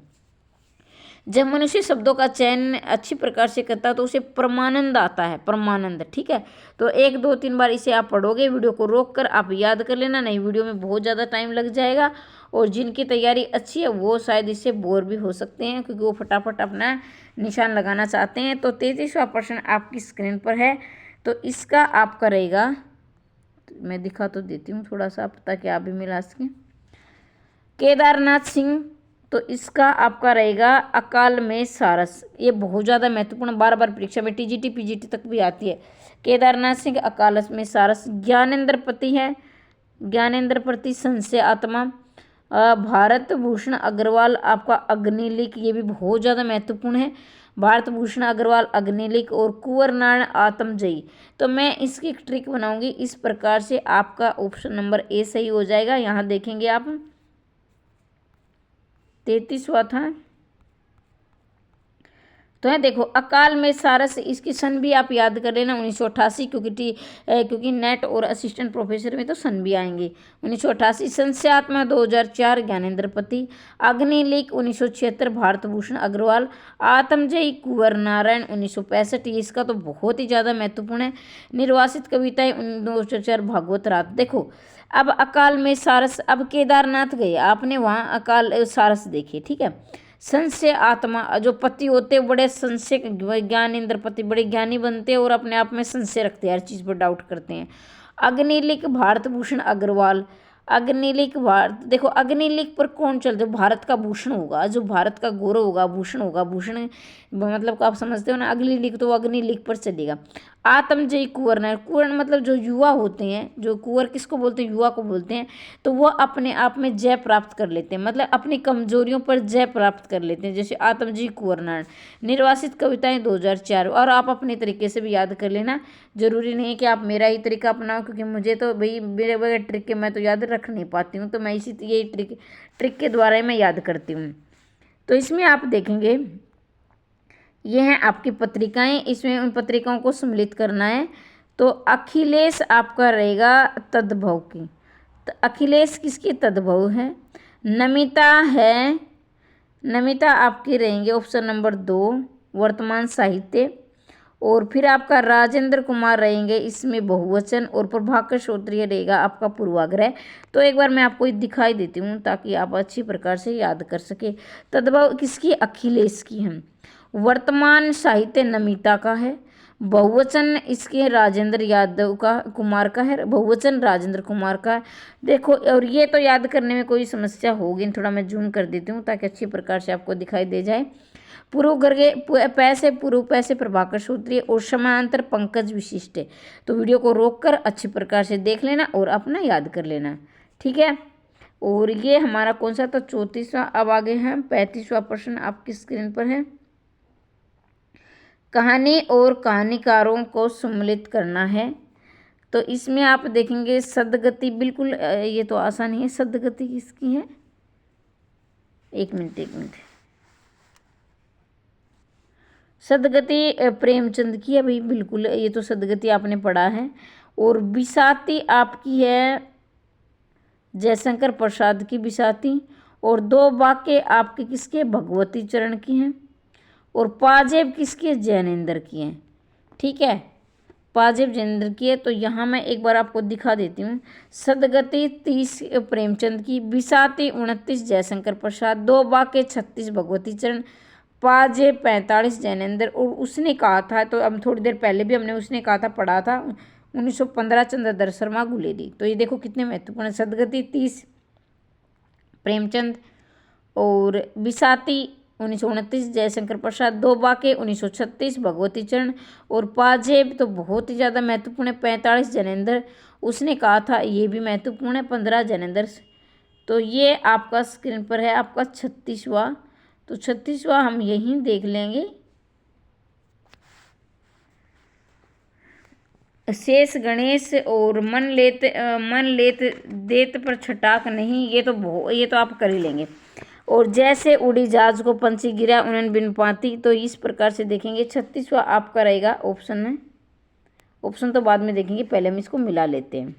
जब मनुष्य शब्दों का चयन अच्छी प्रकार से करता है तो उसे परमानंद आता है, परमानंद, ठीक है। तो 1 2 3 बार इसे आप पढ़ोगे, वीडियो को रोक कर आप याद कर लेना, नहीं वीडियो में बहुत ज़्यादा टाइम लग जाएगा। और जिनकी तैयारी अच्छी है वो शायद इससे बोर भी हो सकते हैं, क्योंकि वो फटाफट अपना निशान लगाना चाहते हैं। तो 33वां प्रश्न आपकी स्क्रीन पर है। तो इसका आपका रहेगा, मैं दिखा तो देती हूँ थोड़ा सा ताकि आप भी मिला सकें। केदारनाथ सिंह, तो इसका आपका रहेगा अकाल में सारस। ये बहुत ज़्यादा महत्वपूर्ण, बार बार परीक्षा में टीजीटी पीजीटी तक भी आती है। केदारनाथ सिंह अकाल में सारस। ज्ञानेंद्र पति है, ज्ञानेंद्र प्रति संशय आत्मा। भारत भूषण अग्रवाल आपका अग्निलिक, ये भी बहुत ज़्यादा महत्वपूर्ण है। भारत भूषण अग्रवाल अग्निलिक। और कुंवर नारायण आत्मजयी। तो मैं इसकी एक ट्रिक बनाऊंगी, इस प्रकार से आपका ऑप्शन नंबर ए सही हो जाएगा। यहाँ देखेंगे आप 33वां था, तो है देखो अकाल में सारस, इसकी सन भी आप याद कर लेना 1988, क्योंकि नेट और असिस्टेंट प्रोफेसर में तो सन भी आएंगे। 1988 संशय आत्मा 2004 ज्ञानेंद्र पति। अग्निलिक 1976 भारत भूषण अग्रवाल। आत्मजयी कुंवर नारायण 1965, इसका तो बहुत ही ज़्यादा महत्वपूर्ण है। निर्वासित कविताएं 2004 भागवत रात। देखो अब अकाल में सारस, अब केदारनाथ गए आपने, वहाँ अकाल सारस देखे, ठीक है। संशय आत्मा, जो पति होते हैं बड़े संशय, ज्ञानेंद्र पति बड़े ज्ञानी बनते हैं और अपने आप में संशय रखते हैं, हर चीज़ पर डाउट करते हैं। अग्निलिक भारत भूषण अग्रवाल। अग्निलिक भारत, देखो अग्निलिक पर कौन चलते, भारत का भूषण होगा, जो भारत का गौरव होगा, भूषण होगा, भूषण मतलब आप समझते हो ना, अग्निलिक तो अग्निलिक पर चलेगा। आत्मजयी कुंवर नारायण, कुंवर मतलब जो युवा होते हैं, जो कुंवर किसको बोलते हैं, युवा को बोलते हैं। तो वो अपने आप में जय प्राप्त कर लेते हैं, मतलब अपनी कमजोरियों पर जय प्राप्त कर लेते हैं, जैसे आत्मजयी कुंवर नारायण। निर्वासित कविताएं 2004। और आप अपने तरीके से भी याद कर लेना, जरूरी नहीं है कि आप मेरा ही तरीका अपनाओ, क्योंकि मुझे तो भाई मेरे बगैर ट्रिक के मैं तो याद रख नहीं पाती हूँ, तो मैं यही ट्रिक के द्वारा ही मैं याद करती हूँ। तो इसमें आप देखेंगे ये हैं आपकी पत्रिकाएं, इसमें उन पत्रिकाओं को सम्मिलित करना है। तो अखिलेश आपका रहेगा तद्भव की, तो अखिलेश किसकी तद्भव है। नमिता है, नमिता आपकी रहेंगे ऑप्शन नंबर 2 वर्तमान साहित्य। और फिर आपका राजेंद्र कुमार रहेंगे इसमें बहुवचन। और प्रभाकर श्रोत्रिय रहेगा आपका पूर्वाग्रह। तो एक बार मैं आपको दिखाई देती हूँ ताकि आप अच्छी प्रकार से याद कर सके। तद्भव किसकी, अखिलेश की है। वर्तमान साहित्य नमिता का है। बहुवचन इसके राजेंद्र यादव का, कुमार का है, बहुवचन राजेंद्र कुमार का। देखो और ये तो याद करने में कोई समस्या होगी, थोड़ा मैं जूम कर देती हूँ ताकि अच्छी प्रकार से आपको दिखाई दे जाए। पूर्व गर्गे पैसे पूर्व पैसे प्रभाकर सूत्रीय और समांतर पंकज विशिष्ट। तो वीडियो को रोककर अच्छी प्रकार से देख लेना और अपना याद कर लेना, ठीक है। और ये हमारा कौन सा था, 34वां। अब आगे हैं 35वां प्रश्न आपकी स्क्रीन पर है। कहानी और कहानीकारों को सम्मिलित करना है। तो इसमें आप देखेंगे सदगति, बिल्कुल ये तो आसान ही है। सदगति किसकी है, एक मिनट। सदगति प्रेमचंद की है भाई, बिल्कुल ये तो सदगति आपने पढ़ा है। और बिसाती आपकी है जयशंकर प्रसाद की बिसाती। और 2 वाक्य आपके किसके, भगवती चरण की हैं। और पाजेब किसकी है, जैनेन्द्र की हैं, ठीक है। पाजेब जैनेन्द्र की है। तो यहाँ मैं एक बार आपको दिखा देती हूँ। सदगति 30 प्रेमचंद की, बिसाती 29 जयशंकर प्रसाद, 2 वाक्य 36 भगवती चरण, पाजेब 45 जैनेन्द्र। और उसने कहा था, तो अब थोड़ी देर पहले भी हमने उसने कहा था पढ़ा था 1915 चंद्रधर शर्मा गुलेरी। तो ये देखो कितने महत्वपूर्ण। सदगति 30 प्रेमचंद और बिसाती 1929 जयशंकर प्रसाद, 2 वाक्य 1936 भगवती चरण। और पाजेब तो बहुत ही ज़्यादा महत्वपूर्ण है 45 जैनेन्द्र, उसने कहा था ये भी महत्वपूर्ण है 15 जैनेन्द्र। तो ये आपका स्क्रीन पर है आपका 36वां तो 36वां हम यहीं देख लेंगे। शेष गणेश और मन लेत देत पर छटाक नहीं, ये तो आप कर ही लेंगे। और जैसे उड़ी जहाज को पंछी गिरा उन्हें बिन पाती, तो इस प्रकार से देखेंगे। 36वां आपका रहेगा ऑप्शन में। ऑप्शन तो बाद में देखेंगे, पहले हम इसको मिला लेते हैं।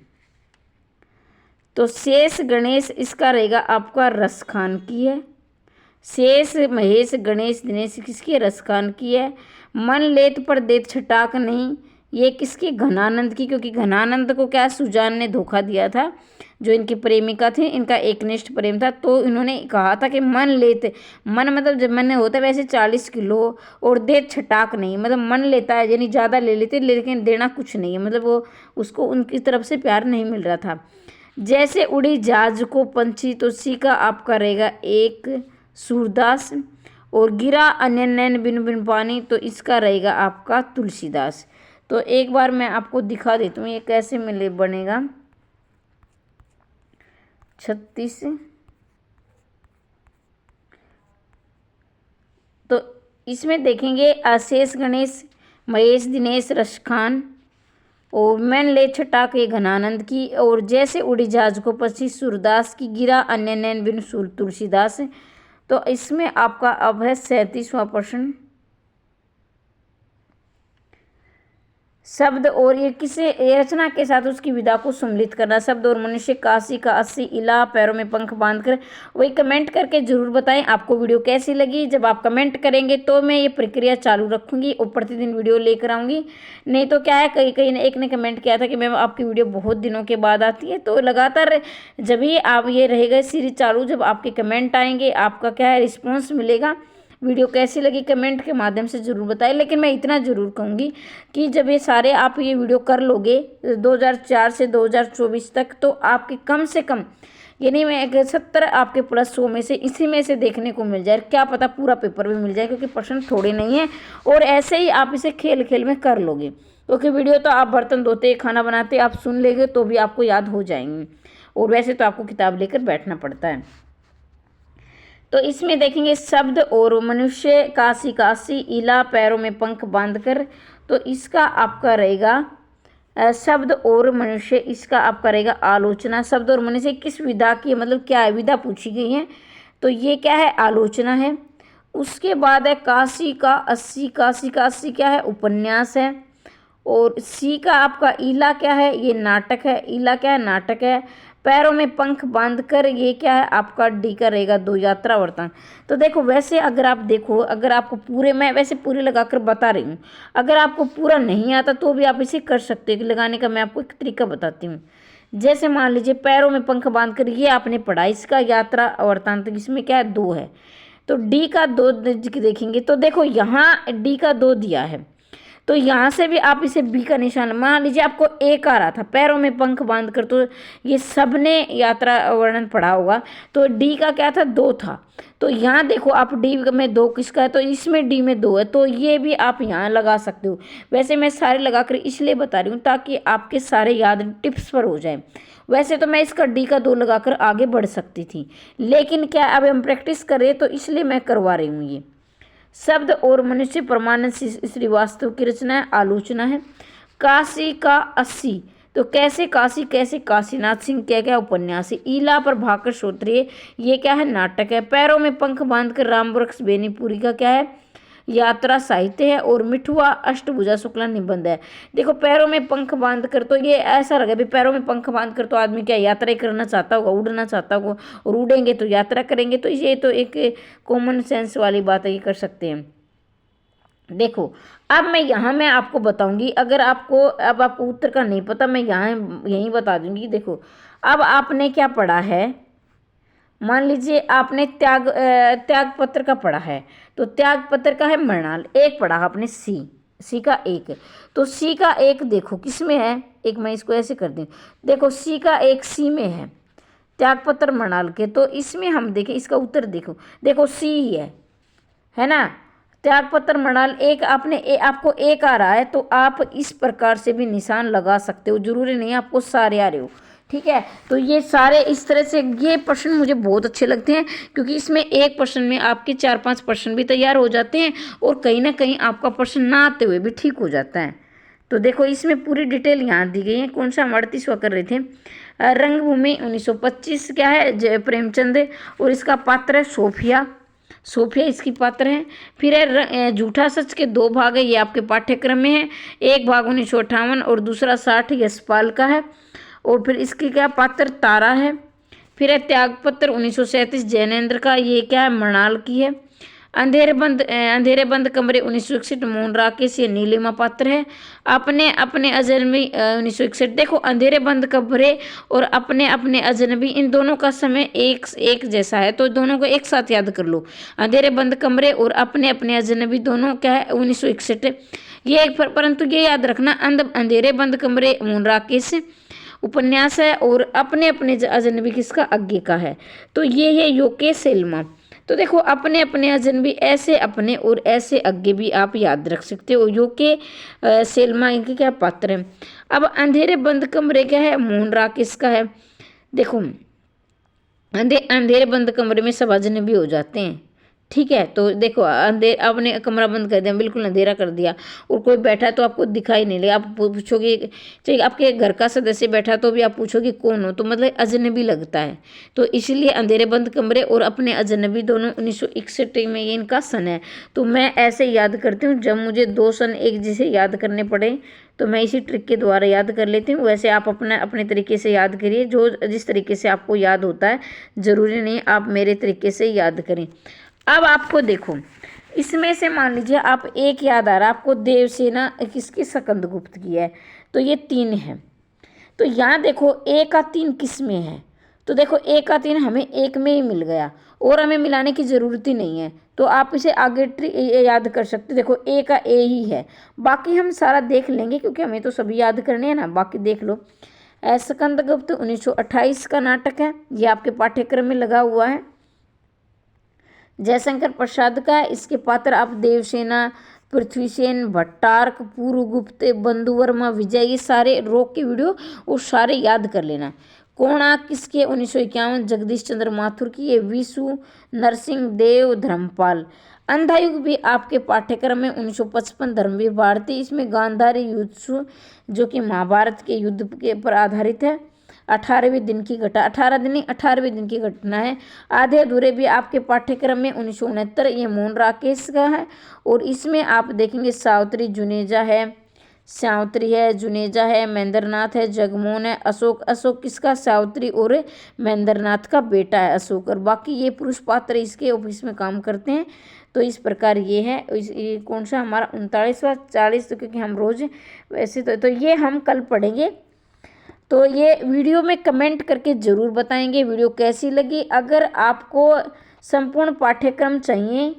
तो शेष गणेश इसका रहेगा आपका रसखान की है। शेष महेश गणेश दिनेश किसकी, रसखान की है। मन लेत पर देत छटाक नहीं, ये किसकी, घनानंद की, क्योंकि घनानंद को क्या सुजान ने धोखा दिया था, जो इनकी प्रेमिका थी, इनका एकनिष्ठ प्रेम था। तो इन्होंने कहा था कि मन लेते, मन मतलब जब मन होता है वैसे 40 किलो, और देत छटाक नहीं मतलब मन लेता है यानी ज़्यादा ले लेते लेकिन देना कुछ नहीं है, मतलब वो उसको उनकी तरफ से प्यार नहीं मिल रहा था। जैसे उड़ी जहाज को पंछी, तो सी का आपका रहेगा एक सूरदास। और गिरा अन्य नैन बिन बिन पानी, तो इसका रहेगा आपका तुलसीदास। तो एक बार मैं आपको दिखा देती हूँ ये कैसे मिले बनेगा। 36, तो इसमें देखेंगे अशेष गणेश, महेश दिनेश रसखान, और मैन ले छटाक ये घनानंद की, और जैसे उड़ी जहाज को पंछी सूरदास की, गिरा अन्य नैन बिन तुलसीदास। तो इसमें आपका अब है 37वां प्रश्न। शब्द और ये किसे रचना के साथ उसकी विधा को सम्मिलित करना। शब्द और मनुष्य, काशी का 80, इला पैरों में पंख बांधकर। वही कमेंट करके जरूर बताएं आपको वीडियो कैसी लगी। जब आप कमेंट करेंगे तो मैं ये प्रक्रिया चालू रखूंगी और प्रतिदिन वीडियो लेकर आऊंगी। नहीं तो क्या है, कहीं ने एक ने कमेंट किया था कि मैम आपकी वीडियो बहुत दिनों के बाद आती है, तो लगातार जब ही आप ये रहेगा सीरीज चालू, जब आपके कमेंट आएंगे, आपका क्या है रिस्पॉन्स मिलेगा। वीडियो कैसी लगी कमेंट के माध्यम से ज़रूर बताएं। लेकिन मैं इतना ज़रूर कहूँगी कि जब ये सारे आप ये वीडियो कर लोगे 2004 से 2024 तक, तो आपके कम से कम यानी मैं 70 आपके प्लस 100 में से इसी में से देखने को मिल जाए। क्या पता पूरा पेपर भी मिल जाए, क्योंकि प्रश्न थोड़े नहीं है। और ऐसे ही आप इसे खेल खेल में कर लोगे, क्योंकि वीडियो तो आप बर्तन धोते खाना बनाते आप सुन लेंगे तो भी आपको याद हो जाएंगे, और वैसे तो आपको किताब लेकर बैठना पड़ता है। तो इसमें देखेंगे शब्द और मनुष्य, काशी काशी, इला पैरों में पंख बांधकर। तो इसका आपका रहेगा शब्द और मनुष्य, इसका आपका रहेगा आलोचना। शब्द और मनुष्य किस विधा की, मतलब क्या है, विधा पूछी गई है, तो ये क्या है, आलोचना है। उसके बाद है काशी का 80, काशी का 80 क्या है, उपन्यास है। और सी का आपका इला क्या है, ये नाटक है। इला क्या है, नाटक है। पैरों में पंख बांधकर, ये क्या है आपका डी का रहेगा 2, यात्रा वृत्तांत। तो देखो वैसे अगर आप देखो, अगर आपको पूरे, मैं वैसे पूरे लगाकर बता रही हूँ, अगर आपको पूरा नहीं आता तो भी आप इसे कर सकते हो। लगाने का मैं आपको एक तरीका बताती हूँ। जैसे मान लीजिए पैरों में पंख बांधकर, ये आपने पढ़ा, इसका यात्रा वृत्तांत इसमें क्या है 2 है, तो डी का 2 देखेंगे। तो देखो यहाँ डी का 2 दिया है, तो यहाँ से भी आप इसे बी का निशान, मान लीजिए आपको एक आ रहा था पैरों में पंख बांध कर, तो ये सबने यात्रा वर्णन पढ़ा होगा, तो डी का क्या था 2 था। तो यहाँ देखो आप डी में 2 किसका है, तो इसमें डी में 2 है, तो ये भी आप यहाँ लगा सकते हो। वैसे मैं सारे लगाकर इसलिए बता रही हूँ ताकि आपके सारे याद टिप्स पर हो जाए। वैसे तो मैं इसका डी का 2 लगाकर आगे बढ़ सकती थी, लेकिन क्या अब हम प्रैक्टिस करें तो इसलिए मैं करवा रही हूँ। ये शब्द और मनुष्य परमानंद श्रीवास्तव की रचना है, आलोचना है। काशी का 80, तो कैसे काशी, कैसे काशीनाथ सिंह क्या क्या उपन्यास है। ईला पर भाकर श्रोत्रिय, ये क्या है, नाटक है। पैरों में पंख बांधकर राम वृक्ष बेनीपुरी का क्या है, यात्रा साहित्य है। और मिठुआ अष्टभुजा शुक्ला निबंध है। देखो पैरों में पंख बांध कर, तो ये ऐसा लगे भी पैरों में पंख बांध कर तो आदमी क्या यात्रा करना चाहता होगा, उड़ना चाहता होगा, और उड़ेंगे तो यात्रा करेंगे। तो ये तो एक कॉमन सेंस वाली बात है, ये कर सकते हैं। देखो अब मैं आपको बताऊंगी, अगर आपको अब आपको उत्तर का नहीं पता, मैं यहाँ यहीं बता दूंगी। देखो अब आपने क्या पढ़ा है, मान लीजिए आपने त्याग पत्र का पढ़ा है, तो त्याग पत्र का है मृणाल, एक पढ़ा आपने सी का 1, तो सी का 1 देखो किस में है, एक मैं इसको ऐसे कर दूँ, देखो सी का 1 सी में है, त्याग पत्र मृणाल के। तो इसमें हम देखें इसका उत्तर, देखो सी ही है ना। त्याग पत्र मृणाल 1 आपको 1 आ रहा है, तो आप इस प्रकार से भी निशान लगा सकते हो, जरूरी नहीं आपको सारे आ रहे हो। ठीक है। तो ये सारे इस तरह से ये प्रश्न मुझे बहुत अच्छे लगते हैं, क्योंकि इसमें एक प्रश्न में आपके 4-5 प्रश्न भी तैयार हो जाते हैं और कहीं ना कहीं आपका प्रश्न ना आते हुए भी ठीक हो जाता है। तो देखो इसमें पूरी डिटेल यहाँ दी गई है। कौन सा हम 38वां कर रहे थे, रंगभूमि 1925 क्या है, प्रेमचंद, और इसका पात्र है सोफिया। सोफिया इसकी पात्र है। फिर है झूठा सच के 2 भाग है, ये आपके पाठ्यक्रम में है। एक भाग 1958 और दूसरा 60 यशपाल का है। और फिर इसकी क्या पात्र तारा है। फिर है त्यागपत्र 1937 जैनेन्द्र का, ये क्या है मृणाल की है। अंधेरे बंद कमरे 1961 मोहन राकेश, ये नीलिमा पात्र है। अपने अपने अजनबी 1961। देखो अंधेरे बंद कमरे और अपने अपने अजनबी, इन दोनों का समय एक जैसा है, तो दोनों को एक साथ याद कर लो। अंधेरे बंद कमरे और अपने अपने अजनबी दोनों क्या है 1961। ये परंतु ये याद रखना, अंधेरे बंद कमरे मोहन राकेश उपन्यास है और अपने अपने अजनबी किसका, अज्ञे का है। तो ये है योके सेल्मा। तो देखो अपने अपने अजनबी ऐसे अपने और ऐसे अज्ञे भी आप याद रख सकते हो। योके सेल्मा इनके क्या पात्र है। अब अंधेरे बंद कमरे क्या है, मोहन राकेश का है। देखो अंधेरे बंद कमरे में सब अजनबी हो जाते हैं, ठीक है। तो देखो आपने कमरा बंद कर दिया, बिल्कुल अंधेरा कर दिया, और कोई बैठा तो आपको दिखाई नहीं लगा, आप पूछोगे, चाहे आपके घर का सदस्य बैठा तो भी आप पूछोगे कौन हो, तो मतलब अजनबी लगता है। तो इसलिए अंधेरे बंद कमरे और अपने अजनबी दोनों 1961 में ये इनका सन है। तो मैं ऐसे याद करती हूँ, जब मुझे 2 सन एक जैसे याद करने पड़े तो मैं इसी ट्रिक के द्वारा याद कर लेती हूँ। वैसे आप अपने तरीके से याद करिए, जो जिस तरीके से आपको याद होता है, ज़रूरी नहीं आप मेरे तरीके से याद करें। अब आपको देखो इसमें से मान लीजिए आप एक याद आ रहा है आपको, देवसेना किसकी, सकंदगुप्त की है, तो ये 3 है। तो यहाँ देखो ए का 3 किस में है, तो देखो ए का 3 हमें एक में ही मिल गया और हमें मिलाने की ज़रूरत ही नहीं है। तो आप इसे आगे याद कर सकते हो। देखो ए का ए ही है, बाकी हम सारा देख लेंगे क्योंकि हमें तो सभी याद करने हैं ना, बाकी देख लो। सकंदगुप्त 1928 का नाटक है, ये आपके पाठ्यक्रम में लगा हुआ है। जयशंकर प्रसाद का है, इसके पात्र आप देवसेना, पृथ्वीसेन, भट्टार्क, पूर्वगुप्त, बंधुवर्मा, विजय, ये सारे रोक के वीडियो और सारे याद कर लेना। कोणार्क किसके 1951 जगदीश चंद्र माथुर की, ये विशु नरसिंह देव धर्मपाल। अंधा युग भी आपके पाठ्यक्रम में 1955 धर्मवीर भारती, इसमें गांधारी युद्ध जो कि महाभारत के युद्ध के पर आधारित है। 18वें दिन की 18वें दिन की घटना है। आधे अधूरे भी आपके पाठ्यक्रम में 1969, ये मोहन राकेश का है। और इसमें आप देखेंगे सावित्री जुनेजा है, सावित्री है, जुनेजा है, महेंद्रनाथ है, जगमोहन है, अशोक किसका, सावित्री और महेंद्रनाथ का बेटा है अशोक। और बाकी ये पुरुष पात्र इसके ऑफिस में काम करते हैं। तो इस प्रकार ये है। ये कौन सा हमारा 39वां 40, तो क्योंकि हम रोज वैसे तो ये हम कल पढ़ेंगे। तो ये वीडियो में कमेंट करके ज़रूर बताएंगे वीडियो कैसी लगी। अगर आपको संपूर्ण पाठ्यक्रम चाहिए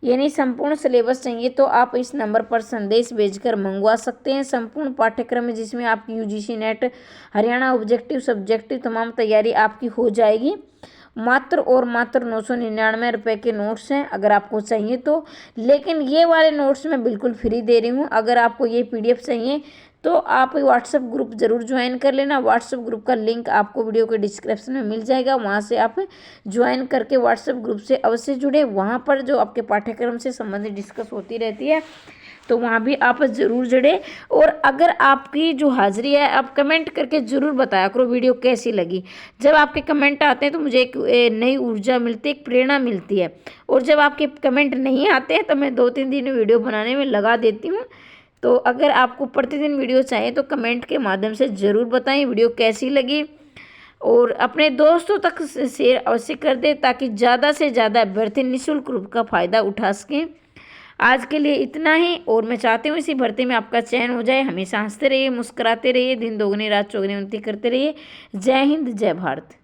यानी संपूर्ण सिलेबस चाहिए तो आप इस नंबर पर संदेश भेजकर मंगवा सकते हैं। संपूर्ण पाठ्यक्रम में जिसमें आपकी UGC net, Haryana objective, subjective तमाम तैयारी आपकी हो जाएगी। मात्र और मात्र 999 रुपये के नोट्स हैं अगर आपको चाहिए तो। लेकिन ये वाले नोट्स मैं बिल्कुल फ्री दे रही हूँ। अगर आपको ये PDF चाहिए तो आप व्हाट्सएप ग्रुप ज़रूर ज्वाइन कर लेना। व्हाट्सएप ग्रुप का लिंक आपको वीडियो के डिस्क्रिप्शन में मिल जाएगा, वहाँ से आप ज्वाइन करके व्हाट्सएप ग्रुप से अवश्य जुड़े। वहाँ पर जो आपके पाठ्यक्रम से संबंधित डिस्कस होती रहती है तो वहाँ भी आप ज़रूर जुड़े। और अगर आपकी जो हाजिरी है आप कमेंट करके ज़रूर बताया करो वीडियो कैसी लगी। जब आपके कमेंट आते हैं तो मुझे एक नई ऊर्जा मिलती है, एक प्रेरणा मिलती है। और जब आपके कमेंट नहीं आते हैं तो मैं 2-3 दिन वीडियो बनाने में लगा देती हूँ। तो अगर आपको प्रतिदिन वीडियो चाहिए तो कमेंट के माध्यम से ज़रूर बताएं वीडियो कैसी लगी। और अपने दोस्तों तक शेयर अवश्य कर दें ताकि ज़्यादा से ज़्यादा अभ्यर्थी निःशुल्क रूप का फ़ायदा उठा सकें। आज के लिए इतना ही। और मैं चाहती हूँ इसी भर्ती में आपका चयन हो जाए। हमेशा हंसते रहिए, मुस्कुराते रहिए, दिन दोगुनी रात चौगुनी उन्नति करते रहिए। जय हिंद, जय भारत।